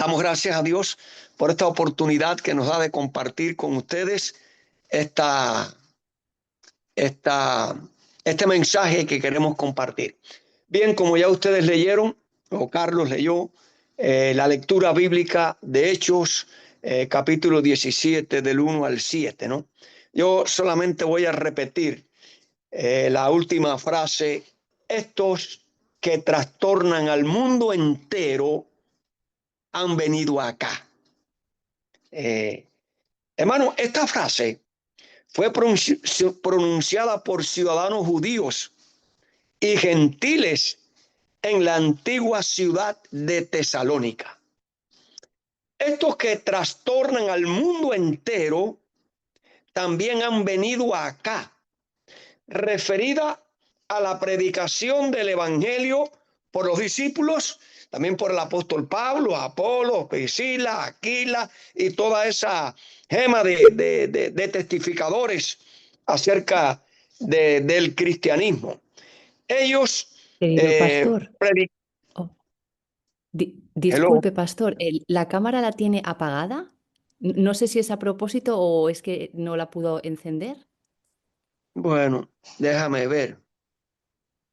Damos gracias a Dios por esta oportunidad que nos da de compartir con ustedes este mensaje que queremos compartir. Bien, como ya ustedes leyeron, o Carlos leyó, la lectura bíblica de Hechos, capítulo 17, del 1 al 7, ¿no? Yo solamente voy a repetir la última frase: estos que trastornan al mundo entero han venido acá. Hermano, esta frase fue pronunciada por ciudadanos judíos y gentiles en la antigua ciudad de Tesalónica. Estos que trastornan al mundo entero también han venido acá, referida a la predicación del evangelio por los discípulos, también por el apóstol Pablo, Apolo, Priscila, Aquila y toda esa gema de testificadores acerca del cristianismo. Ellos Querido pastor, predicaron. oh, disculpe, pastor, ¿la cámara la tiene apagada? No sé si es a propósito o es que no la pudo encender. Bueno, déjame ver.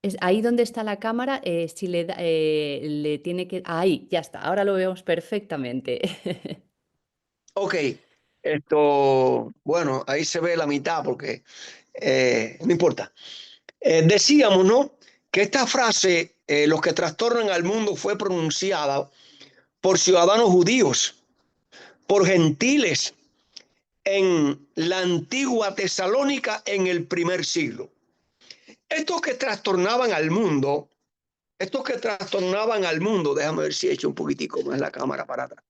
Es ahí donde está la cámara, si le tiene que... Ahí, ya está, ahora lo vemos perfectamente. Ok, bueno, ahí se ve la mitad porque no importa. Decíamos, ¿no?, que esta frase, los que trastornan al mundo, fue pronunciada por ciudadanos judíos, por gentiles en la antigua Tesalónica en el primer siglo. Estos que trastornaban al mundo, déjame ver si he hecho un poquitico más la cámara para atrás.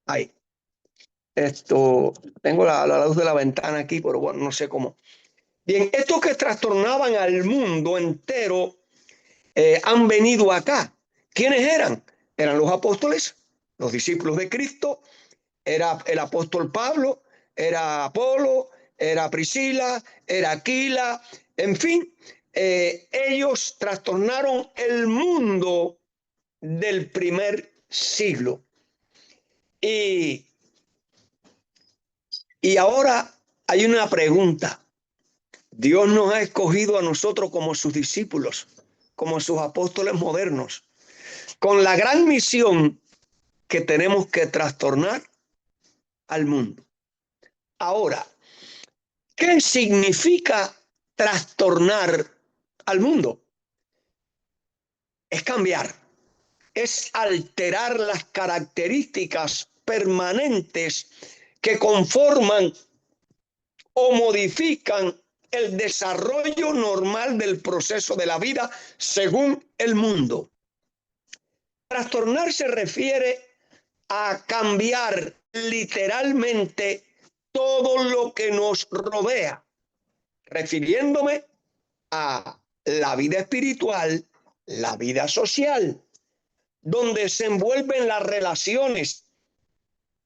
Ahí. Tengo la luz de la ventana aquí, pero bueno, no sé cómo. Bien, estos que trastornaban al mundo entero han venido acá. ¿Quiénes eran? Eran los apóstoles, los discípulos de Cristo, era el apóstol Pablo, era Apolo, era Priscila, era Aquila, en fin, ellos trastornaron el mundo del primer siglo. Y ahora hay una pregunta. Dios nos ha escogido a nosotros como sus discípulos, como sus apóstoles modernos, con la gran misión que tenemos que trastornar al mundo. Ahora, ¿qué significa trastornar al mundo? Es cambiar, es alterar las características permanentes que conforman o modifican el desarrollo normal del proceso de la vida según el mundo. Trastornar se refiere a cambiar literalmente todo lo que nos rodea, refiriéndome a la vida espiritual, la vida social, donde se envuelven las relaciones,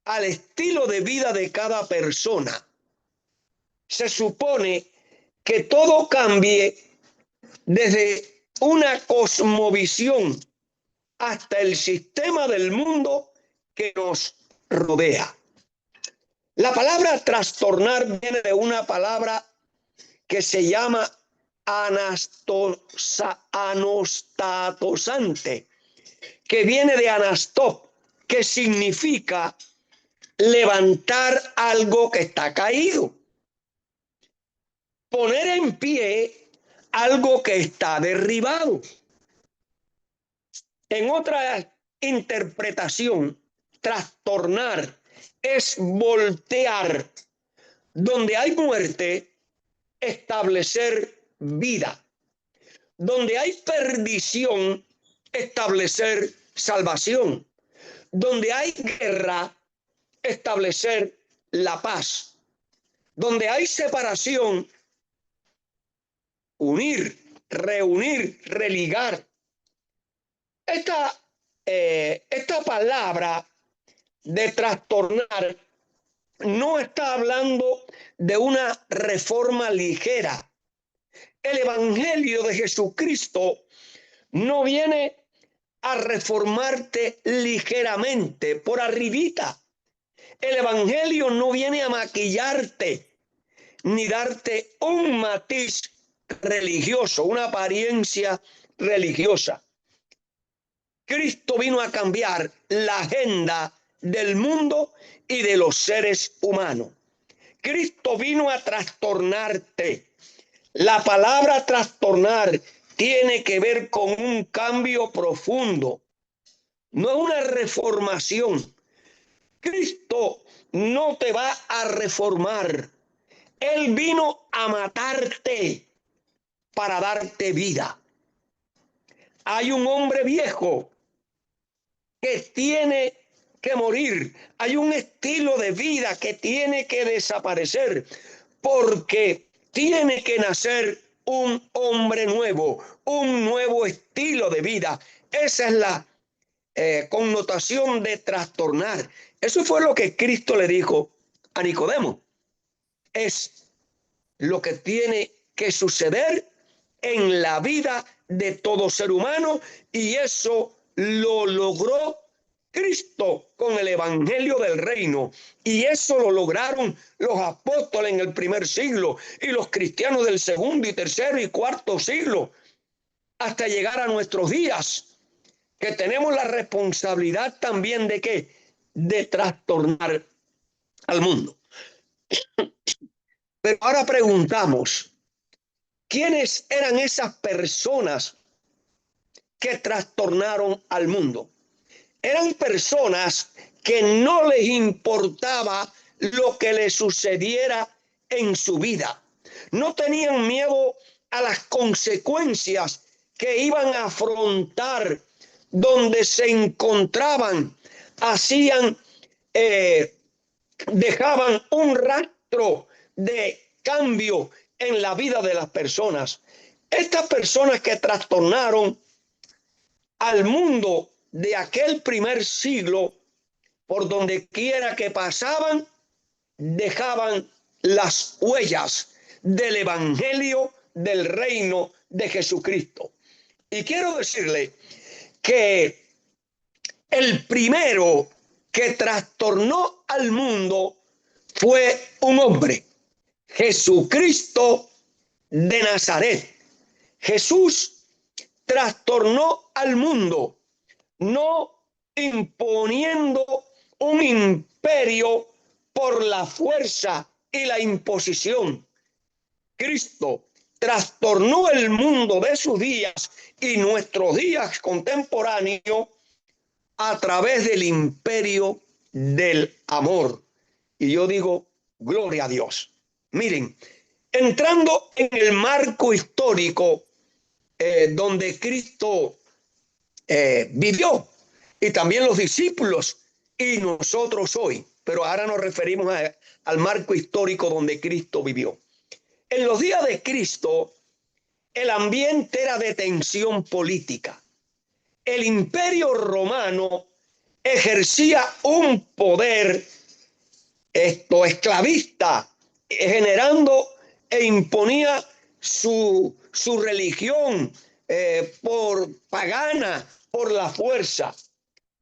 al estilo de vida de cada persona. Se supone que todo cambie desde una cosmovisión hasta el sistema del mundo que nos rodea. La palabra trastornar viene de una palabra que se llama anastatosante, que viene de anastop, que significa levantar algo que está caído, poner en pie algo que está derribado. En otra interpretación, trastornar es voltear. Donde hay muerte, establecer vida. Donde hay perdición, establecer salvación. Donde hay guerra, establecer la paz. Donde hay separación, unir, reunir, religar. Esta palabra de trastornar no está hablando de una reforma ligera. El evangelio de Jesucristo no viene a reformarte ligeramente, por arribita. El evangelio no viene a maquillarte, ni darte un matiz religioso, una apariencia religiosa. Cristo vino a cambiar la agenda del mundo y de los seres humanos. Cristo vino a trastornarte. La palabra trastornar tiene que ver con un cambio profundo, no es una reformación. Cristo no te va a reformar. Él vino a matarte para darte vida. Hay un hombre viejo que tiene que morir. Hay un estilo de vida que tiene que desaparecer porque tiene que nacer un hombre nuevo, un nuevo estilo de vida. Esa es la connotación de trastornar. Eso fue lo que Cristo le dijo a Nicodemo. Es lo que tiene que suceder en la vida de todo ser humano, y eso lo logró Cristo con el evangelio del reino, y eso lo lograron los apóstoles en el primer siglo y los cristianos del segundo y tercero y cuarto siglo, hasta llegar a nuestros días, que tenemos la responsabilidad también de ¿qué? De trastornar al mundo. Pero ahora preguntamos, ¿quiénes eran esas personas que trastornaron al mundo? Eran personas que no les importaba lo que les sucediera en su vida. No tenían miedo a las consecuencias que iban a afrontar donde se encontraban. Hacían, dejaban un rastro de cambio en la vida de las personas. Estas personas que trastornaron al mundo de aquel primer siglo, por donde quiera que pasaban, dejaban las huellas del evangelio del reino de Jesucristo. Y quiero decirle que el primero que trastornó al mundo fue un hombre, Jesucristo de Nazaret. Jesús trastornó al mundo, no imponiendo un imperio por la fuerza y la imposición. Cristo trastornó el mundo de sus días y nuestros días contemporáneos a través del imperio del amor. Y yo digo, gloria a Dios. Miren, entrando en el marco histórico donde Cristo vivió, y también los discípulos y nosotros hoy, pero ahora nos referimos al marco histórico donde Cristo vivió. En los días de Cristo, el ambiente era de tensión política. El imperio romano ejercía un poder esclavista, generando e imponía su religión por pagana, por la fuerza.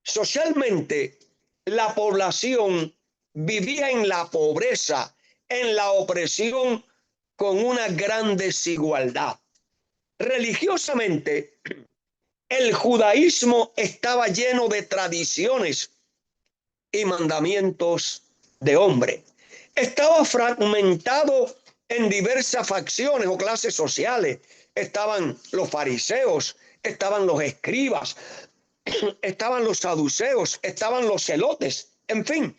Socialmente, la población vivía en la pobreza, en la opresión, con una gran desigualdad. Religiosamente, el judaísmo estaba lleno de tradiciones y mandamientos de hombre. Estaba fragmentado en diversas facciones o clases sociales. Estaban los fariseos, estaban los escribas, estaban los saduceos, estaban los celotes. En fin,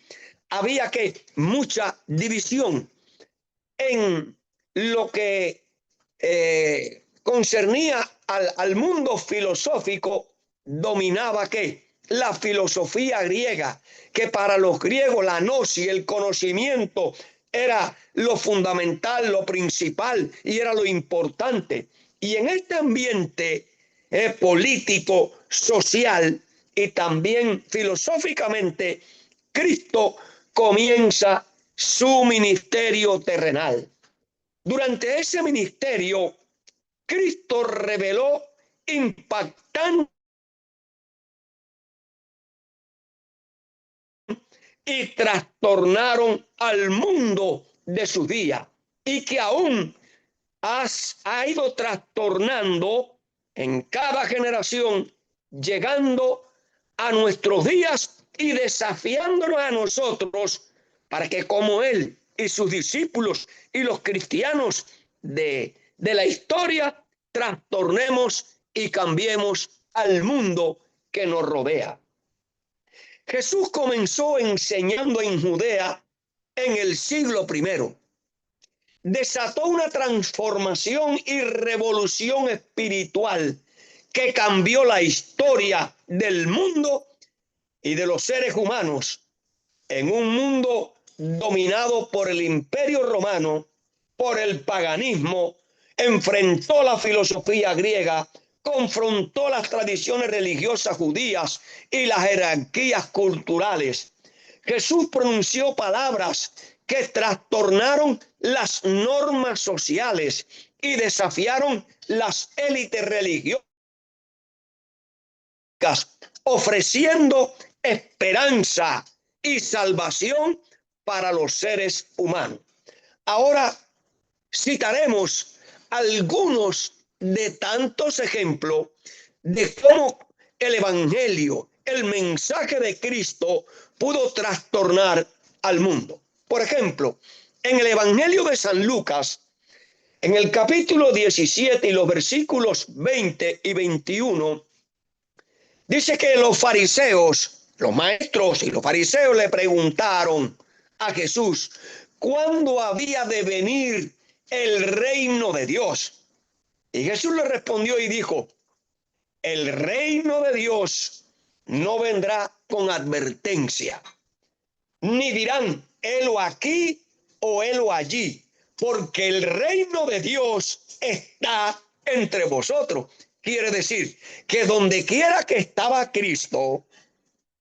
había mucha división en lo que concernía al mundo filosófico. Dominaba la filosofía griega, que para los griegos la gnosis, el conocimiento, era lo fundamental, lo principal y era lo importante. Y en este ambiente político, social y también filosóficamente, Cristo comienza su ministerio terrenal. Durante ese ministerio, Cristo reveló impactantes y trastornaron al mundo de sus días, y que aún ha ido trastornando en cada generación, llegando a nuestros días y desafiándonos a nosotros para que como él y sus discípulos y los cristianos de la historia trastornemos y cambiemos al mundo que nos rodea. Jesús comenzó enseñando en Judea en el siglo I. Desató una transformación y revolución espiritual que cambió la historia del mundo y de los seres humanos en un mundo dominado por el Imperio Romano, por el paganismo. Enfrentó la filosofía griega, confrontó las tradiciones religiosas judías y las jerarquías culturales. Jesús pronunció palabras que trastornaron las normas sociales y desafiaron las élites religiosas, ofreciendo esperanza y salvación para los seres humanos. Ahora citaremos algunos de tantos ejemplos de cómo el evangelio, el mensaje de Cristo, pudo trastornar al mundo. Por ejemplo, en el evangelio de San Lucas, en el capítulo 17 y los versículos 20 y 21, dice que los fariseos, los maestros y los fariseos le preguntaron a Jesús cuándo había de venir el reino de Dios. Y Jesús le respondió y dijo: el reino de Dios no vendrá con advertencia, ni dirán helo aquí o helo allí, porque el reino de Dios está entre vosotros. Quiere decir que donde quiera que estaba Cristo,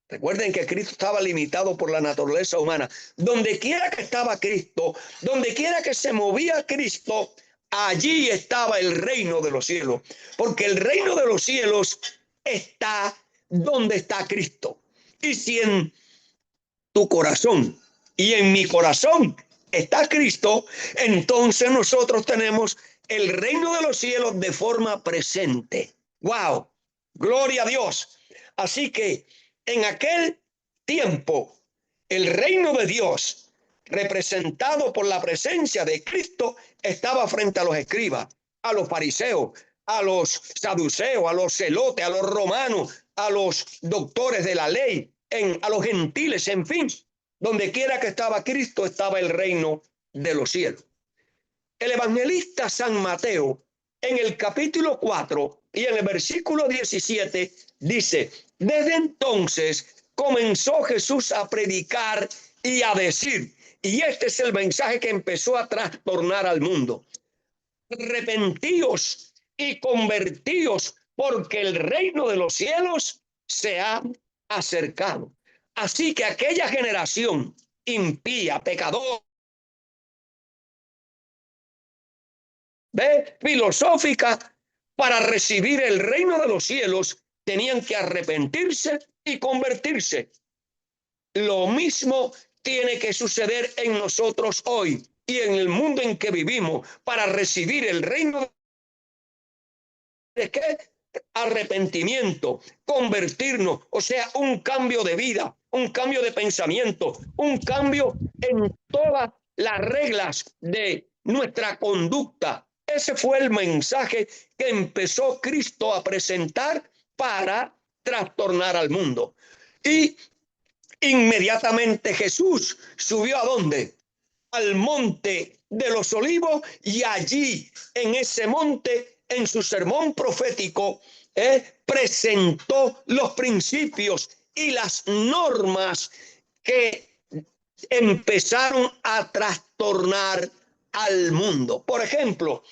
recuerden que Cristo estaba limitado por la naturaleza humana, donde quiera que estaba Cristo, donde quiera que se movía Cristo, allí estaba el reino de los cielos, porque el reino de los cielos está donde está Cristo. Y si en tu corazón y en mi corazón está Cristo, entonces nosotros tenemos el reino de los cielos de forma presente. ¡Wow! ¡Gloria a Dios! Así que en aquel tiempo, el reino de Dios, representado por la presencia de Cristo, estaba frente a los escribas, a los fariseos, a los saduceos, a los celotes, a los romanos, a los doctores de la ley, a los gentiles, en fin. Donde quiera que estaba Cristo, estaba el reino de los cielos. El evangelista San Mateo, en el capítulo 4 y en el versículo 17, dice: desde entonces comenzó Jesús a predicar y a decir, y este es el mensaje que empezó a trastornar al mundo: arrepentíos y convertíos, porque el reino de los cielos se ha acercado. Así que aquella generación impía, pecadora, filosófica, para recibir el reino de los cielos, tenían que arrepentirse y convertirse. Lo mismo tiene que suceder en nosotros hoy y en el mundo en que vivimos para recibir el reino. ¿De qué? Arrepentimiento, convertirnos, o sea, un cambio de vida, un cambio de pensamiento, un cambio en todas las reglas de nuestra conducta. Ese fue el mensaje que empezó Cristo a presentar para trastornar al mundo. Y inmediatamente Jesús subió ¿a dónde? Al monte de los olivos, y allí en ese monte, en su sermón profético, presentó los principios y las normas que empezaron a trastornar al mundo. Por ejemplo,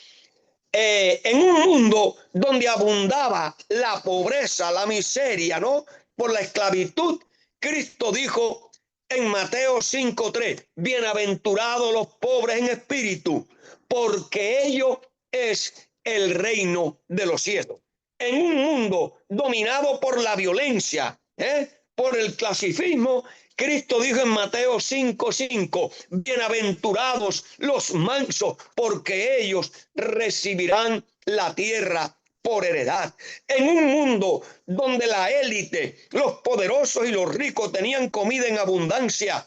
en un mundo donde abundaba la pobreza, la miseria, ¿no?, por la esclavitud, Cristo dijo en Mateo 5:3: bienaventurados los pobres en espíritu, porque ellos es el reino de los cielos. En un mundo dominado por la violencia, por el clasismo, Cristo dijo en Mateo 5:5, bienaventurados los mansos, porque ellos recibirán la tierra por heredad. En un mundo donde la élite, los poderosos y los ricos tenían comida en abundancia,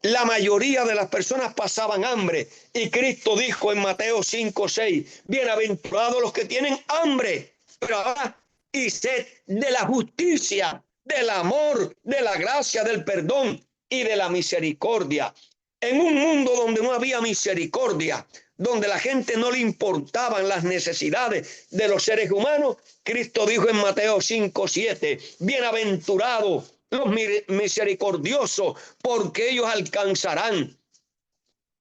la mayoría de las personas pasaban hambre. Y Cristo dijo en Mateo 5:6, bienaventurados los que tienen hambre y sed de la justicia, del amor, de la gracia, del perdón y de la misericordia. En un mundo donde no había misericordia, donde la gente no le importaban las necesidades de los seres humanos, Cristo dijo en Mateo 5:7, bienaventurados los misericordiosos, porque ellos alcanzarán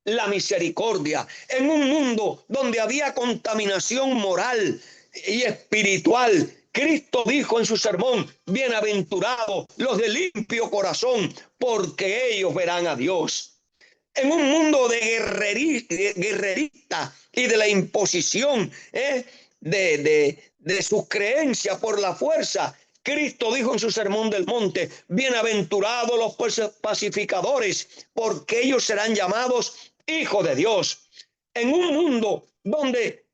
la misericordia. En un mundo donde había contaminación moral y espiritual, Cristo dijo en su sermón, bienaventurados los de limpio corazón, porque ellos verán a Dios. En un mundo de guerrerista y de la imposición de sus creencias por la fuerza, Cristo dijo en su sermón del monte, bienaventurados los pacificadores, porque ellos serán llamados hijos de Dios. En un mundo donde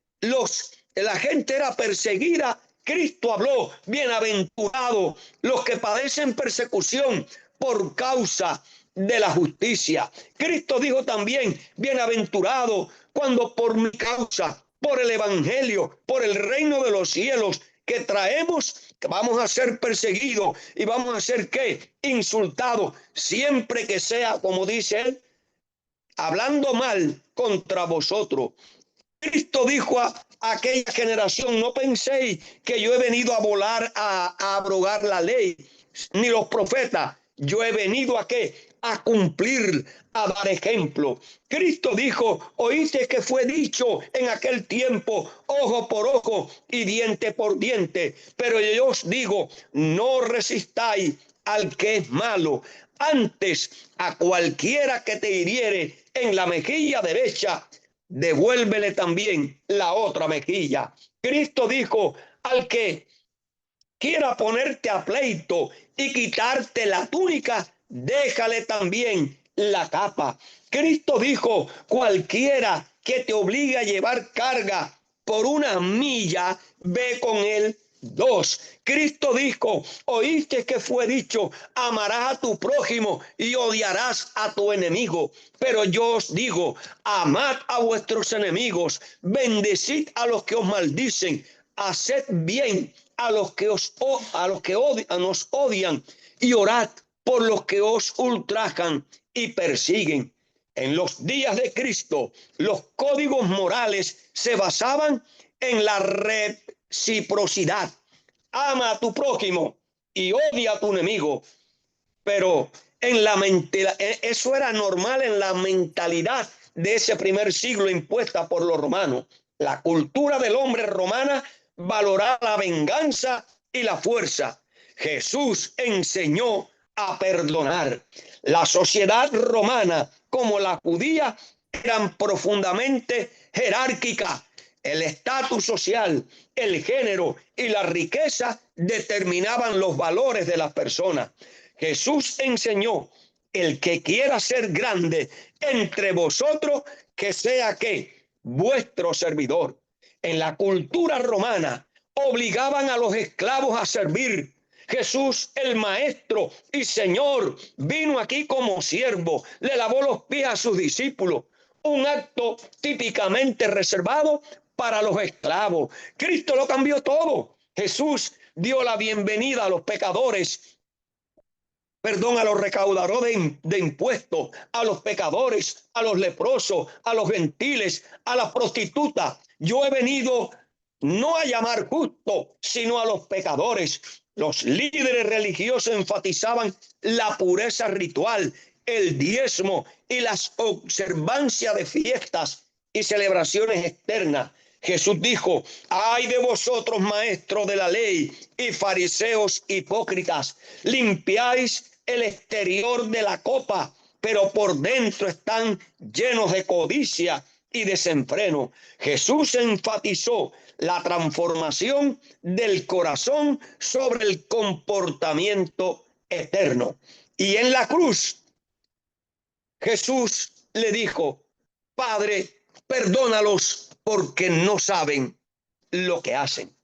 la gente era perseguida, Cristo habló, bienaventurados los que padecen persecución por causa de la justicia. Cristo dijo también, bienaventurado cuando por mi causa, por el evangelio, por el reino de los cielos que traemos, que vamos a ser perseguidos y vamos a ser ¿qué? Insultados, siempre que sea, como dice él, hablando mal contra vosotros. Cristo dijo a aquella generación, no penséis que yo he venido a volar a abrogar la ley, ni los profetas. Yo he venido ¿a qué? A cumplir, a dar ejemplo. Cristo dijo, oíste que fue dicho en aquel tiempo, ojo por ojo y diente por diente. Pero yo os digo, no resistáis al que es malo. Antes, a cualquiera que te hiriere en la mejilla derecha, devuélvele también la otra mejilla. Cristo dijo, al que quiera ponerte a pleito y quitarte la túnica, déjale también la capa. Cristo dijo, cualquiera que te obligue a llevar carga por 1 milla, ve con él 2. Cristo dijo, oíste que fue dicho, amarás a tu prójimo y odiarás a tu enemigo. Pero yo os digo, amad a vuestros enemigos, bendecid a los que os maldicen, haced bien a los que nos odian y orad por los que os ultrajan y persiguen. En los días de Cristo, los códigos morales se basaban en la reciprocidad. Ama a tu prójimo y odia a tu enemigo. Pero eso era normal en la mentalidad de ese primer siglo impuesta por los romanos. La cultura del hombre romana valoraba la venganza y la fuerza. Jesús enseñó a perdonar. La sociedad romana, como la judía, eran profundamente jerárquicas. El estatus social, el género y la riqueza determinaban los valores de las personas. Jesús enseñó, el que quiera ser grande entre vosotros, que sea ¿qué? Vuestro servidor. En la cultura romana obligaban a los esclavos a servir. Jesús, el maestro y señor, vino aquí como siervo, le lavó los pies a sus discípulos, un acto típicamente reservado para los esclavos. Cristo lo cambió todo. Jesús dio la bienvenida a los pecadores, a los recaudadores de impuestos, a los pecadores, a los leprosos, a los gentiles, a las prostitutas. Yo he venido no a llamar justos, sino a los pecadores. Los líderes religiosos enfatizaban la pureza ritual, el diezmo y las observancias de fiestas y celebraciones externas. Jesús dijo, ay de vosotros, maestros de la ley y fariseos hipócritas, limpiáis el exterior de la copa, pero por dentro están llenos de codicia y desenfreno. Jesús enfatizó la transformación del corazón sobre el comportamiento eterno. Y en la cruz, Jesús le dijo: Padre, perdónalos porque no saben lo que hacen.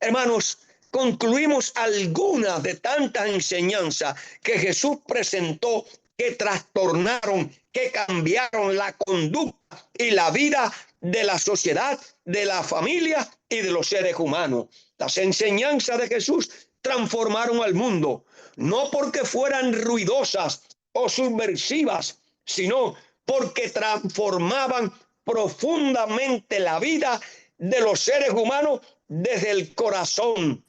Hermanos, concluimos algunas de tantas enseñanzas que Jesús presentó, que trastornaron, que cambiaron la conducta y la vida de la sociedad, de la familia y de los seres humanos. Las enseñanzas de Jesús transformaron al mundo, no porque fueran ruidosas o subversivas, sino porque transformaban profundamente la vida de los seres humanos desde el corazón.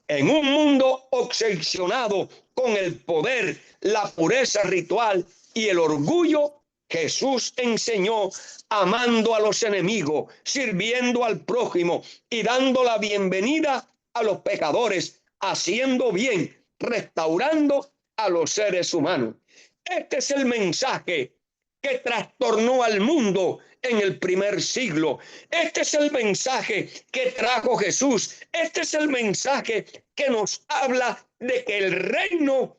En un mundo obsesionado con el poder, la pureza ritual y el orgullo, Jesús enseñó amando a los enemigos, sirviendo al prójimo y dando la bienvenida a los pecadores, haciendo bien, restaurando a los seres humanos. Este es el mensaje que trastornó al mundo en el primer siglo. Este es el mensaje que trajo Jesús. Este es el mensaje que nos habla de que el reino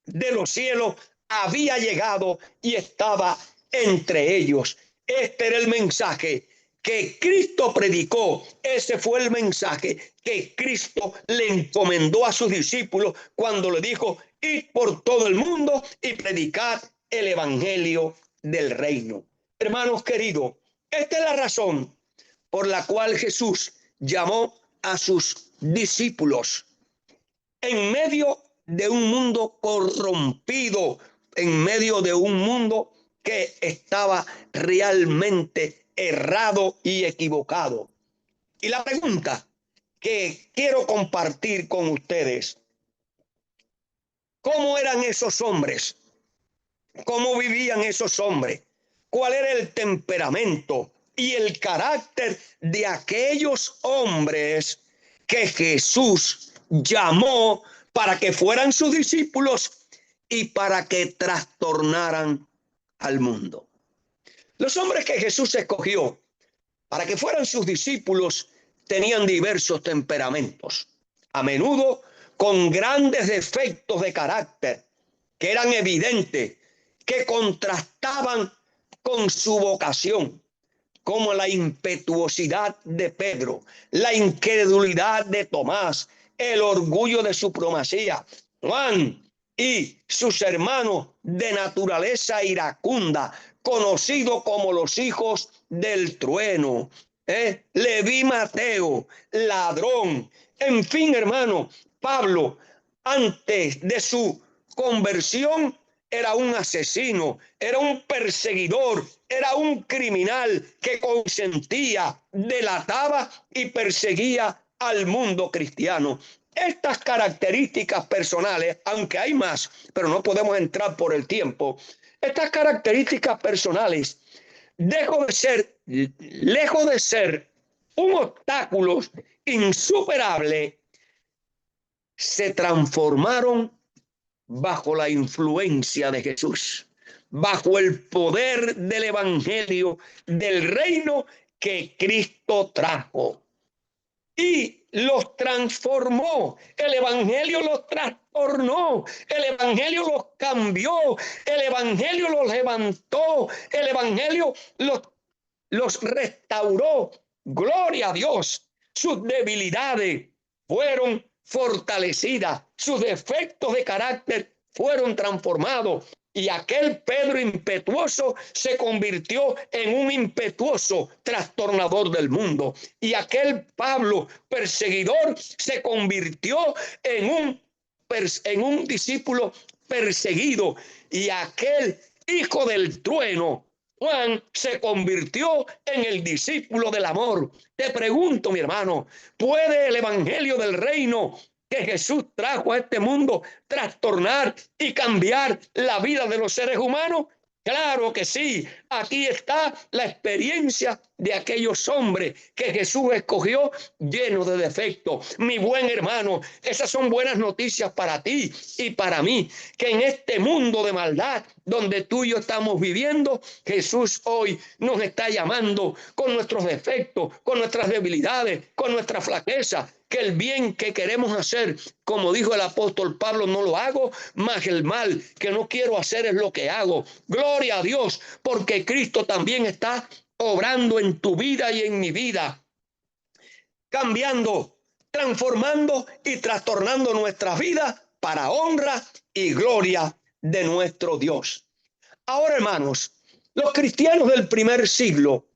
de los cielos había llegado y estaba entre ellos. Este era el mensaje que Cristo predicó. Ese fue el mensaje que Cristo le encomendó a sus discípulos cuando le dijo: id por todo el mundo y predicad el evangelio del reino. Hermanos queridos, esta es la razón por la cual Jesús llamó a sus discípulos en medio de un mundo corrompido, en medio de un mundo que estaba realmente errado y equivocado. Y la pregunta que quiero compartir con ustedes: ¿cómo eran esos hombres? ¿Cómo vivían esos hombres? ¿Cuál era el temperamento y el carácter de aquellos hombres que Jesús llamó para que fueran sus discípulos y para que trastornaran al mundo? Los hombres que Jesús escogió para que fueran sus discípulos tenían diversos temperamentos, a menudo con grandes defectos de carácter que eran evidentes, que contrastaban con su vocación, como la impetuosidad de Pedro, la incredulidad de Tomás, el orgullo de supremacía, Juan y sus hermanos de naturaleza iracunda, conocidos como los hijos del trueno, Leví Mateo, ladrón. En fin, hermano, Pablo, antes de su conversión, era un asesino, era un perseguidor, era un criminal que consentía, delataba y perseguía al mundo cristiano. Estas características personales, aunque hay más, pero no podemos entrar por el tiempo, estas características personales, lejos de ser un obstáculo insuperable, se transformaron bajo la influencia de Jesús, bajo el poder del evangelio del reino que Cristo trajo. Y los transformó. El evangelio los trastornó. El evangelio los cambió. El evangelio los levantó. El evangelio los restauró. Gloria a Dios. Sus debilidades fueron fortalecidas. Sus defectos de carácter fueron transformados. Y aquel Pedro impetuoso se convirtió en un impetuoso trastornador del mundo. Y aquel Pablo perseguidor se convirtió en un discípulo perseguido. Y aquel hijo del trueno, Juan, se convirtió en el discípulo del amor. Te pregunto, mi hermano, ¿puede el evangelio del reino que Jesús trajo a este mundo trastornar y cambiar la vida de los seres humanos? Claro que sí. Aquí está la experiencia de aquellos hombres que Jesús escogió llenos de defectos. Mi buen hermano, esas son buenas noticias para ti y para mí, que en este mundo de maldad donde tú y yo estamos viviendo, Jesús hoy nos está llamando con nuestros defectos, con nuestras debilidades, con nuestra flaqueza. que el bien que queremos hacer, como dijo el apóstol Pablo, no lo hago, mas el mal que no quiero hacer es lo que hago. Gloria a Dios, porque Cristo también está obrando en tu vida y en mi vida, cambiando, transformando y trastornando nuestras vidas para honra y gloria de nuestro Dios. Ahora, hermanos, los cristianos del primer siglo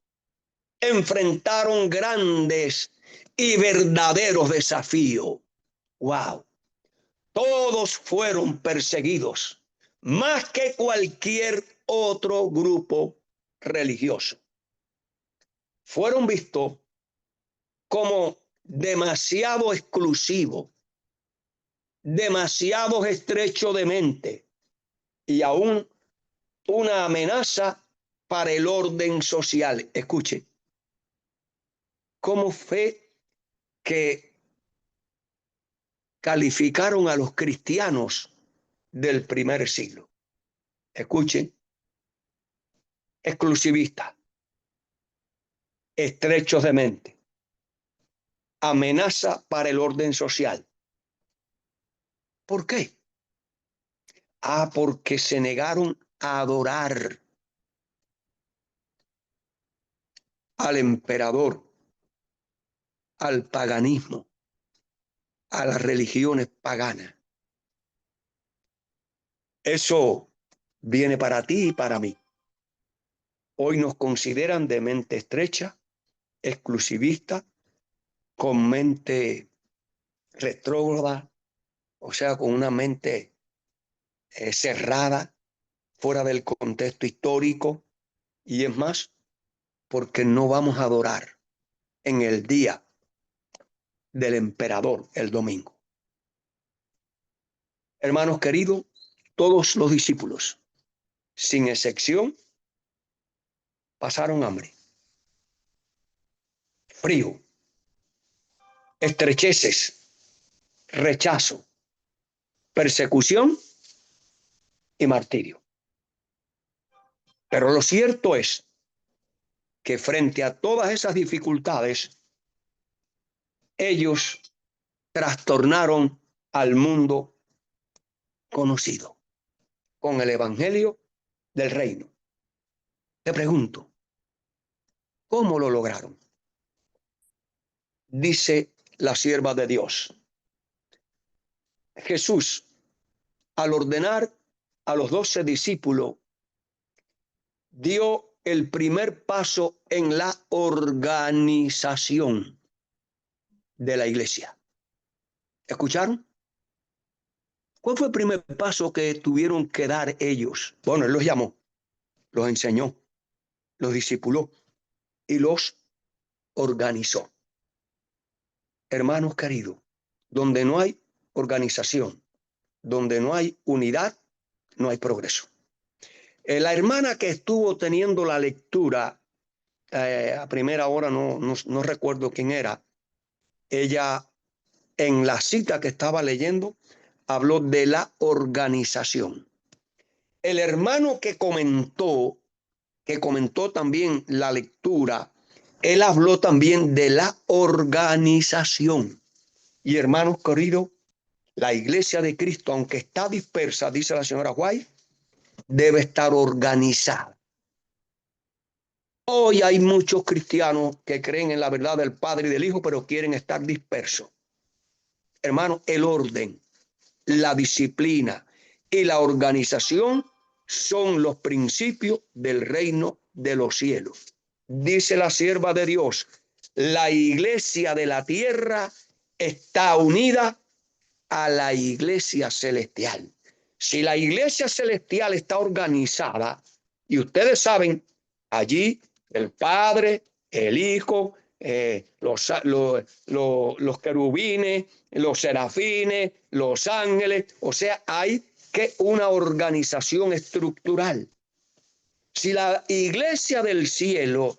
enfrentaron grandes y verdaderos desafíos. ¡Wow! Todos fueron perseguidos, más que cualquier otro grupo religioso. Fueron vistos como demasiado exclusivos, demasiado estrechos de mente y aún una amenaza para el orden social. Escuche, ¿cómo fue que calificaron a los cristianos del primer siglo? Escuchen, exclusivistas, estrechos de mente, amenaza para el orden social. ¿Por qué? Porque se negaron a adorar al emperador, al paganismo, a las religiones paganas. Eso viene para ti y para mí. Hoy nos consideran de mente estrecha, exclusivista, con mente retrógrada, o sea, con una mente cerrada, fuera del contexto histórico, y es más, porque no vamos a adorar en el día del emperador el domingo. Hermanos queridos, todos los discípulos, sin excepción, pasaron hambre, frío, estrecheces, rechazo, persecución y martirio. Pero lo cierto es que frente a todas esas dificultades, ellos trastornaron al mundo conocido con el evangelio del reino. Te pregunto, ¿cómo lo lograron? Dice la sierva de Dios. Jesús, al ordenar a los 12 discípulos, dio el primer paso en la organización de la iglesia. ¿Escucharon? ¿Cuál fue el primer paso que tuvieron que dar ellos? Bueno, él los llamó, los enseñó, los discipuló y los organizó. Hermanos queridos, donde no hay organización, donde no hay unidad, no hay progreso. La hermana que estuvo teniendo la lectura a primera hora, no recuerdo quién era, ella en la cita que estaba leyendo habló de la organización. El hermano que comentó también la lectura, él habló también de la organización. Y hermanos queridos, la iglesia de Cristo, aunque está dispersa, dice la señora White, debe estar organizada. Hoy hay muchos cristianos que creen en la verdad del Padre y del Hijo, pero quieren estar dispersos. Hermanos, el orden, la disciplina y la organización son los principios del reino de los cielos. Dice la sierva de Dios, la iglesia de la tierra está unida a la iglesia celestial. Si la iglesia celestial está organizada, y ustedes saben, allí el Padre, el Hijo, los querubines, los serafines, los ángeles, o sea, hay que una organización estructural. Si la iglesia del cielo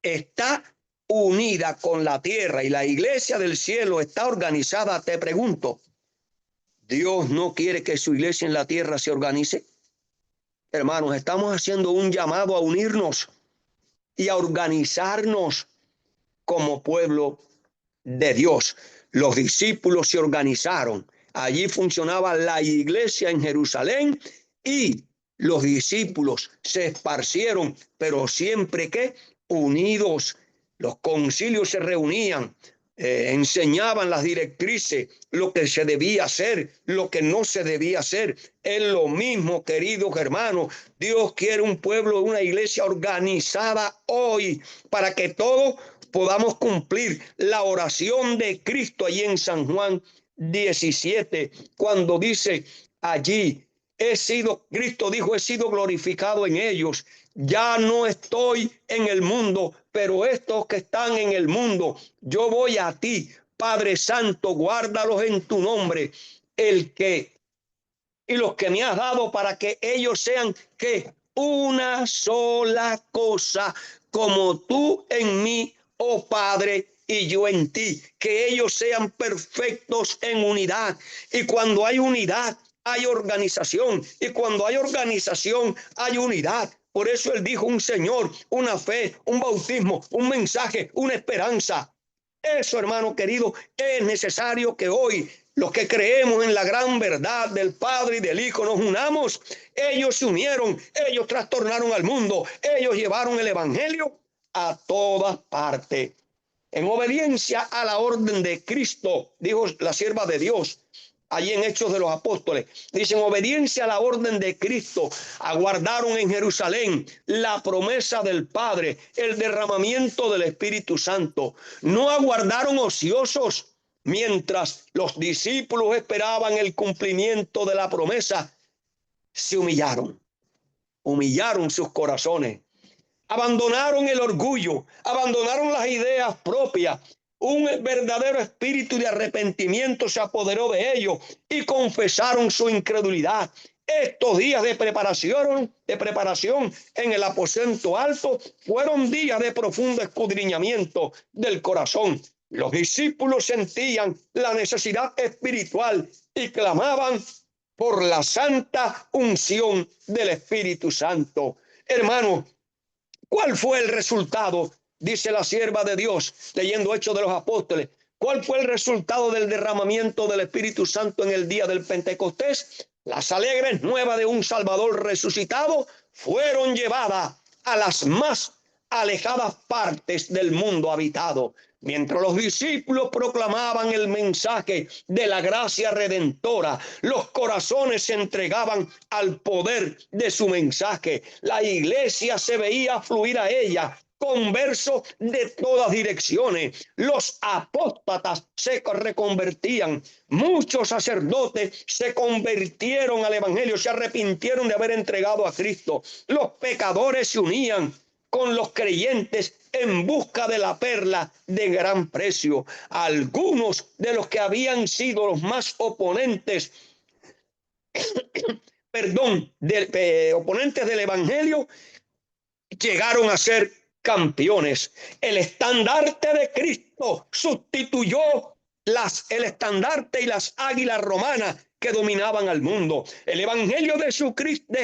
está unida con la tierra y la iglesia del cielo está organizada, te pregunto, ¿Dios no quiere que su iglesia en la tierra se organice? Hermanos, estamos haciendo un llamado a unirnos y a organizarnos como pueblo de Dios. Los discípulos se organizaron. Allí funcionaba la iglesia en Jerusalén y los discípulos se esparcieron, pero siempre que unidos. Los concilios se reunían, enseñaban las directrices, lo que se debía hacer, lo que no se debía hacer. Es lo mismo, queridos hermanos. Dios quiere un pueblo, una iglesia organizada hoy para que todos podamos cumplir la oración de Cristo allí en San Juan 17, cuando dice allí, Cristo dijo, he sido glorificado en ellos. Ya no estoy en el mundo, pero estos que están en el mundo, yo voy a ti, Padre Santo, guárdalos en tu nombre, y los que me has dado, para que ellos sean que una sola cosa, como tú en mí, oh Padre, y yo en ti, que ellos sean perfectos en unidad. Y cuando hay unidad, hay organización, y cuando hay organización, hay unidad. Por eso él dijo un Señor, una fe, un bautismo, un mensaje, una esperanza. Eso, hermano querido, es necesario que hoy los que creemos en la gran verdad del Padre y del Hijo nos unamos. Ellos se unieron, ellos trastornaron al mundo, ellos llevaron el Evangelio a todas partes. En obediencia a la orden de Cristo, dijo la sierva de Dios, allí en Hechos de los Apóstoles, dice, en obediencia a la orden de Cristo, aguardaron en Jerusalén la promesa del Padre, el derramamiento del Espíritu Santo. No aguardaron ociosos mientras los discípulos esperaban el cumplimiento de la promesa. Se humillaron sus corazones, abandonaron el orgullo, abandonaron las ideas propias. Un verdadero espíritu de arrepentimiento se apoderó de ellos y confesaron su incredulidad. Estos días de preparación en el aposento alto fueron días de profundo escudriñamiento del corazón. Los discípulos sentían la necesidad espiritual y clamaban por la santa unción del Espíritu Santo. Hermanos, ¿cuál fue el resultado? Dice la sierva de Dios, leyendo Hechos de los Apóstoles. ¿Cuál fue el resultado del derramamiento del Espíritu Santo en el día del Pentecostés? Las alegres nuevas de un Salvador resucitado fueron llevadas a las más alejadas partes del mundo habitado. Mientras los discípulos proclamaban el mensaje de la gracia redentora, los corazones se entregaban al poder de su mensaje. La iglesia se veía fluir a ella, conversos de todas direcciones. Los apóstatas se reconvertían. Muchos sacerdotes se convirtieron al evangelio, se arrepintieron de haber entregado a Cristo. Los pecadores se unían con los creyentes en busca de la perla de gran precio. Algunos de los que habían sido los más oponentes, oponentes del evangelio, llegaron a ser campeones. El estandarte de Cristo sustituyó el estandarte y las águilas romanas que dominaban al mundo. El evangelio de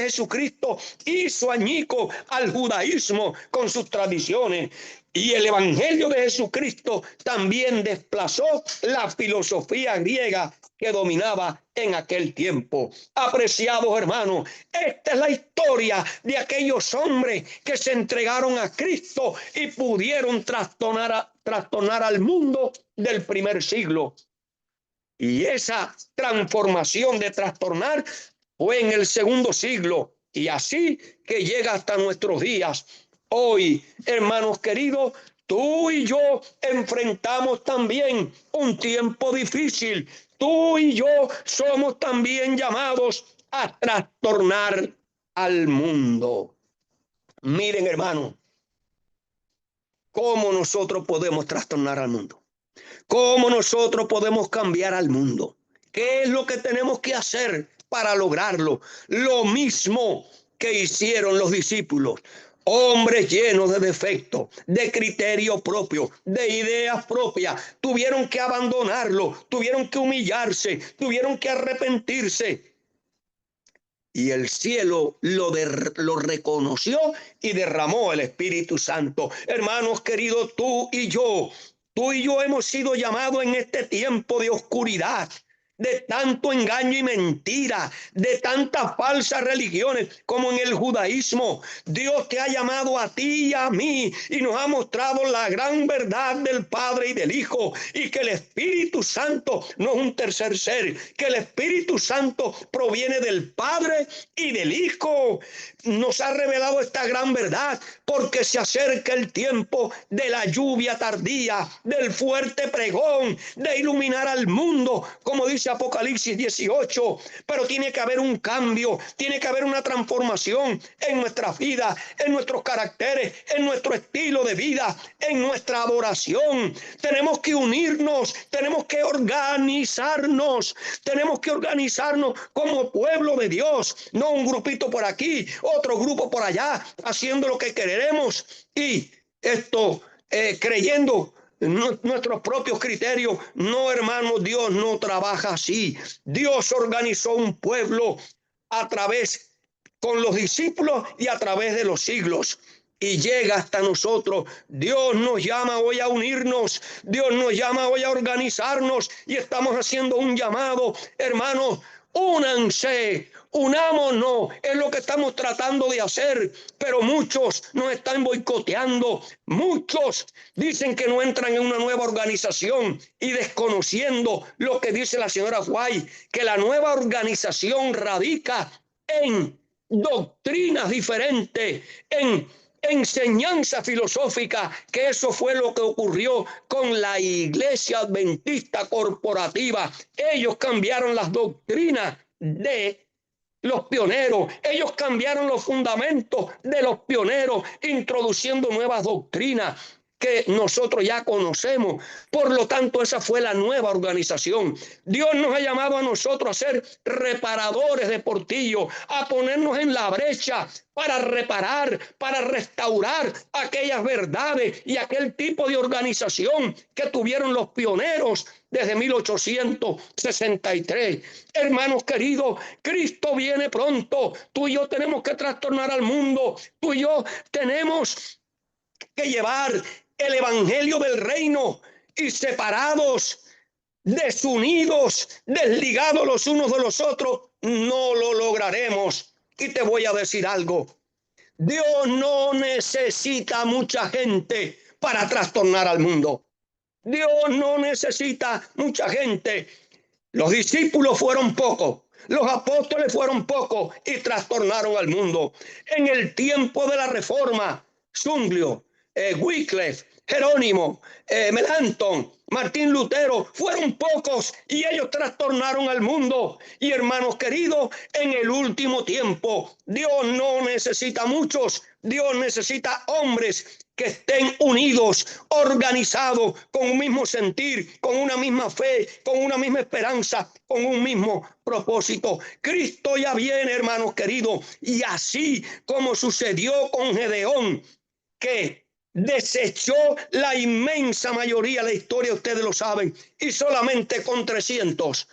Jesucristo hizo añico al judaísmo con sus tradiciones. Y el evangelio de Jesucristo también desplazó la filosofía griega que dominaba en aquel tiempo. Apreciados hermanos, esta es la historia de aquellos hombres que se entregaron a Cristo y pudieron trastornar al mundo del primer siglo. Y esa transformación de trastornar fue en el segundo siglo, y así que llega hasta nuestros días. Hoy, hermanos queridos, tú y yo enfrentamos también un tiempo difícil. Tú y yo somos también llamados a trastornar al mundo. Miren, hermanos, cómo nosotros podemos trastornar al mundo. ¿Cómo nosotros podemos cambiar al mundo? ¿Qué es lo que tenemos que hacer para lograrlo? Lo mismo que hicieron los discípulos. Hombres llenos de defectos, de criterio propio, de ideas propias, tuvieron que abandonarlo, tuvieron que humillarse, tuvieron que arrepentirse. Y el cielo lo reconoció y derramó el Espíritu Santo. Hermanos queridos, tú y yo Tú y yo hemos sido llamados en este tiempo de oscuridad, de tanto engaño y mentira, de tantas falsas religiones como en el judaísmo. Dios te ha llamado a ti y a mí y nos ha mostrado la gran verdad del Padre y del Hijo, y que el Espíritu Santo no es un tercer ser, que el Espíritu Santo proviene del Padre y del Hijo. Nos ha revelado esta gran verdad porque se acerca el tiempo de la lluvia tardía, del fuerte pregón, de iluminar al mundo, como dice Apocalipsis 18. Pero tiene que haber un cambio, tiene que haber una transformación en nuestras vidas, en nuestros caracteres, en nuestro estilo de vida, en nuestra adoración. Tenemos que unirnos, tenemos que organizarnos como pueblo de Dios, no un grupito por aquí, otro grupo por allá, haciendo lo que queremos y esto creyendo nuestros propios criterios. No, hermanos, Dios no trabaja así. Dios organizó un pueblo a través con los discípulos y a través de los siglos, y llega hasta nosotros. Dios nos llama hoy a unirnos, Dios nos llama hoy a organizarnos, y estamos haciendo un llamado, hermanos. Únanse, unámonos, es lo que estamos tratando de hacer, pero muchos nos están boicoteando, muchos dicen que no entran en una nueva organización y desconociendo lo que dice la señora White, que la nueva organización radica en doctrinas diferentes, en enseñanza filosófica, que eso fue lo que ocurrió con la iglesia adventista corporativa. Ellos cambiaron las doctrinas de los pioneros, ellos cambiaron los fundamentos de los pioneros, introduciendo nuevas doctrinas que nosotros ya conocemos. Por lo tanto, esa fue la nueva organización. Dios nos ha llamado a nosotros a ser reparadores de portillo, a ponernos en la brecha para reparar, para restaurar aquellas verdades y aquel tipo de organización que tuvieron los pioneros desde 1863. Hermanos queridos, Cristo viene pronto. Tú y yo tenemos que trastornar al mundo. Tú y yo tenemos que llevar el evangelio del reino, y separados, desunidos, desligados los unos de los otros, no lo lograremos. Y te voy a decir algo: Dios no necesita mucha gente para trastornar al mundo. Dios no necesita mucha gente. Los discípulos fueron pocos, los apóstoles fueron pocos y trastornaron al mundo. En el tiempo de la Reforma, Zwinglio, Wycliffe, Jerónimo, Melanchthon, Martín Lutero, fueron pocos y ellos trastornaron al mundo. Y hermanos queridos, en el último tiempo, Dios no necesita muchos, Dios necesita hombres que estén unidos, organizados, con un mismo sentir, con una misma fe, con una misma esperanza, con un mismo propósito. Cristo ya viene, hermanos queridos, y así como sucedió con Gedeón, que desechó la inmensa mayoría de la historia, ustedes lo saben, y solamente con 300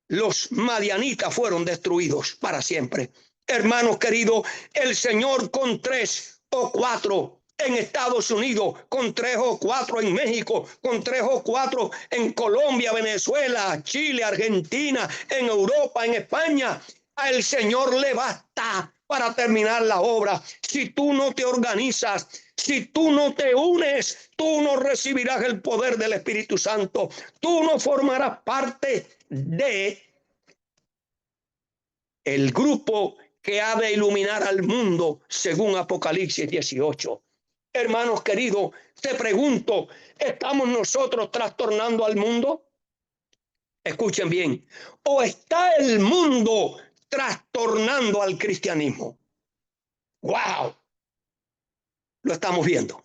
los madianitas fueron destruidos para siempre. Hermanos queridos, el Señor con 3 o 4 en Estados Unidos, con 3 o 4 en México, con 3 o 4 en Colombia, Venezuela, Chile, Argentina, en Europa, en España, al Señor le basta para terminar la obra. Si tú no te organizas, si tú no te unes, tú no recibirás el poder del Espíritu Santo. Tú no formarás parte de el grupo que ha de iluminar al mundo, según Apocalipsis 18. Hermanos queridos, te pregunto, ¿estamos nosotros trastornando al mundo? Escuchen bien, ¿o está el mundo trastornando al cristianismo? ¡Wow! Lo estamos viendo.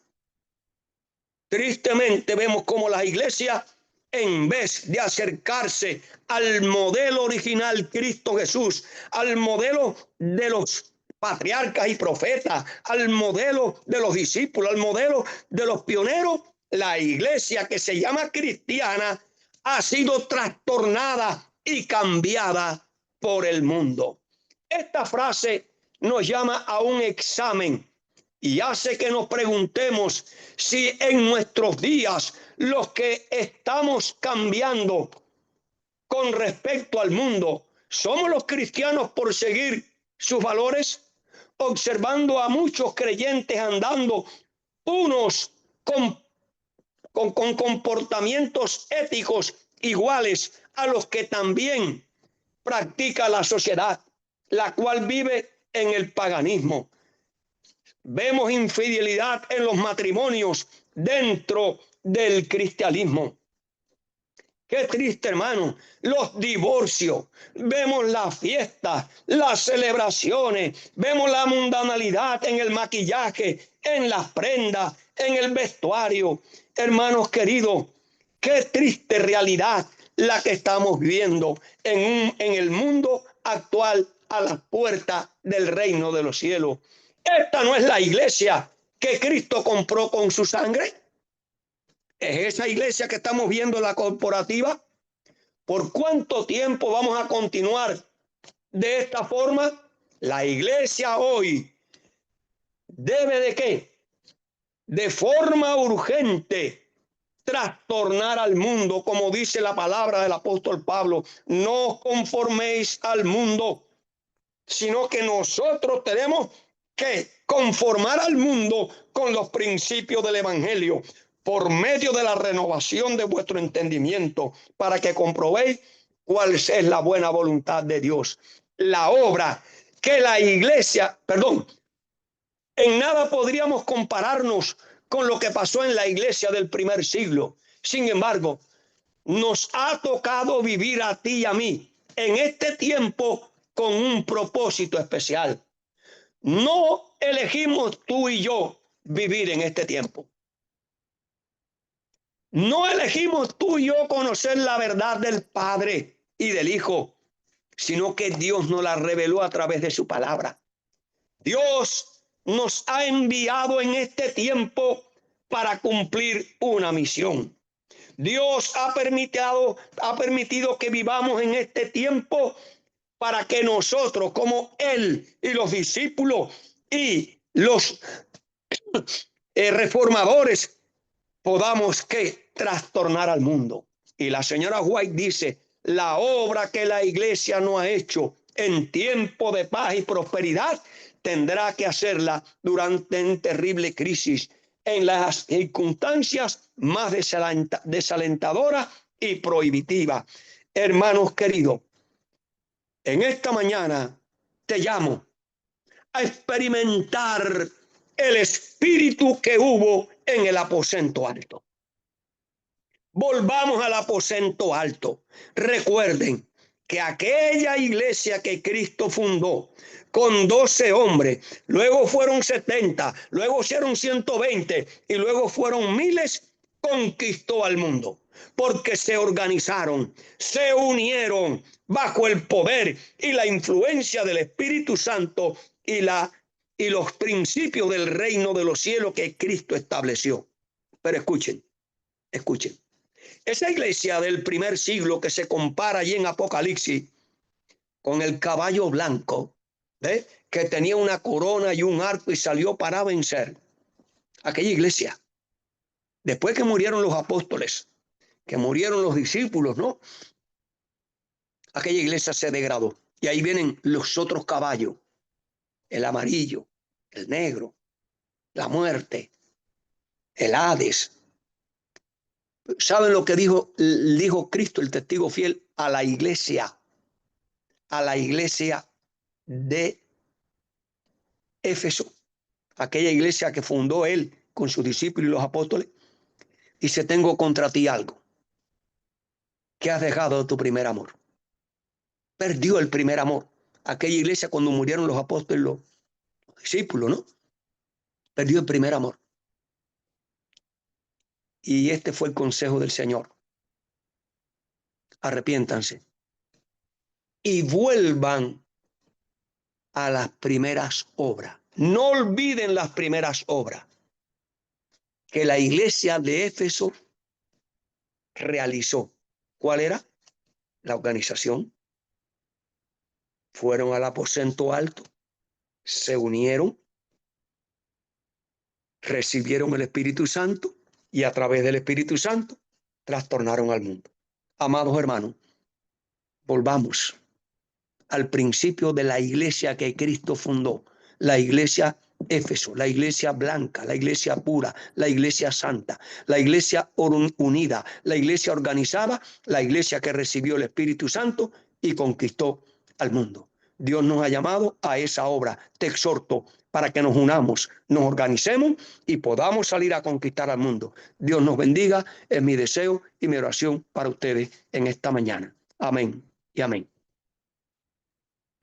Tristemente vemos cómo las iglesias, en vez de acercarse al modelo original Cristo Jesús, al modelo de los patriarcas y profetas, al modelo de los discípulos, al modelo de los pioneros, la iglesia que se llama cristiana ha sido trastornada y cambiada por el mundo. Esta frase nos llama a un examen y hace que nos preguntemos si en nuestros días los que estamos cambiando con respecto al mundo, ¿somos los cristianos por seguir sus valores? Observando a muchos creyentes andando unos con comportamientos éticos iguales a los que también practica la sociedad, la cual vive en el paganismo. Vemos infidelidad en los matrimonios dentro del cristianismo. Qué triste, hermano. Los divorcios, vemos las fiestas, las celebraciones, vemos la mundanalidad en el maquillaje, en las prendas, en el vestuario. Hermanos queridos, qué triste realidad la que estamos viviendo en el mundo actual a la puerta del reino de los cielos. Esta no es la iglesia que Cristo compró con su sangre. ¿Es esa iglesia que estamos viendo, la corporativa? ¿Por cuánto tiempo vamos a continuar de esta forma? La iglesia hoy debe ¿de qué? De forma urgente trastornar al mundo, como dice la palabra del apóstol Pablo. No os conforméis al mundo, sino que nosotros tenemos que conformar al mundo con los principios del evangelio por medio de la renovación de vuestro entendimiento, para que comprobéis cuál es la buena voluntad de Dios. La obra que la iglesia, en nada podríamos compararnos con lo que pasó en la iglesia del primer siglo. Sin embargo, nos ha tocado vivir a ti y a mí en este tiempo con un propósito especial. No elegimos tú y yo vivir en este tiempo. No elegimos tú y yo conocer la verdad del Padre y del Hijo, sino que Dios nos la reveló a través de su palabra. Dios nos ha enviado en este tiempo para cumplir una misión. Dios ha permitido que vivamos en este tiempo para que nosotros, como Él y los discípulos y los reformadores, podamos que trastornar al mundo. Y la señora White dice, la obra que la iglesia no ha hecho en tiempo de paz y prosperidad, tendrá que hacerla durante una terrible crisis, en las circunstancias más desalentadoras y prohibitivas. Hermanos queridos, en esta mañana te llamo a experimentar el espíritu que hubo en el aposento alto. Volvamos al aposento alto. Recuerden que aquella iglesia que Cristo fundó con 12 hombres, luego fueron 70, luego fueron 120 y luego fueron miles, conquistó al mundo, porque se organizaron, se unieron bajo el poder y la influencia del Espíritu Santo y los principios del reino de los cielos que Cristo estableció. Pero escuchen. Esa iglesia del primer siglo que se compara allí en Apocalipsis con el caballo blanco, ¿ves? Que tenía una corona y un arco y salió para vencer. Aquella iglesia, después que murieron los apóstoles, que murieron los discípulos, ¿no? Aquella iglesia se degradó. Y ahí vienen los otros caballos, el amarillo, el negro, la muerte, el Hades. ¿Saben lo que dijo Cristo, el testigo fiel, a la iglesia de Éfeso, aquella iglesia que fundó él con sus discípulos y los apóstoles? Dice, tengo contra ti algo, que has dejado tu primer amor. Perdió el primer amor. Aquella iglesia, cuando murieron los apóstoles, los discípulos, ¿no? Perdió el primer amor. Y este fue el consejo del Señor. Arrepiéntanse y vuelvan a las primeras obras. No olviden las primeras obras que la iglesia de Éfeso realizó. ¿Cuál era? La organización. Fueron al aposento alto, se unieron, recibieron el Espíritu Santo y a través del Espíritu Santo trastornaron al mundo. Amados hermanos, volvamos al principio de la iglesia que Cristo fundó, la iglesia Éfeso, la iglesia blanca, la iglesia pura, la iglesia santa, la iglesia unida, la iglesia organizada, la iglesia que recibió el Espíritu Santo y conquistó al mundo. Dios nos ha llamado a esa obra. Te exhorto para que nos unamos, nos organicemos y podamos salir a conquistar al mundo. Dios nos bendiga, es mi deseo y mi oración para ustedes en esta mañana. Amén y amén.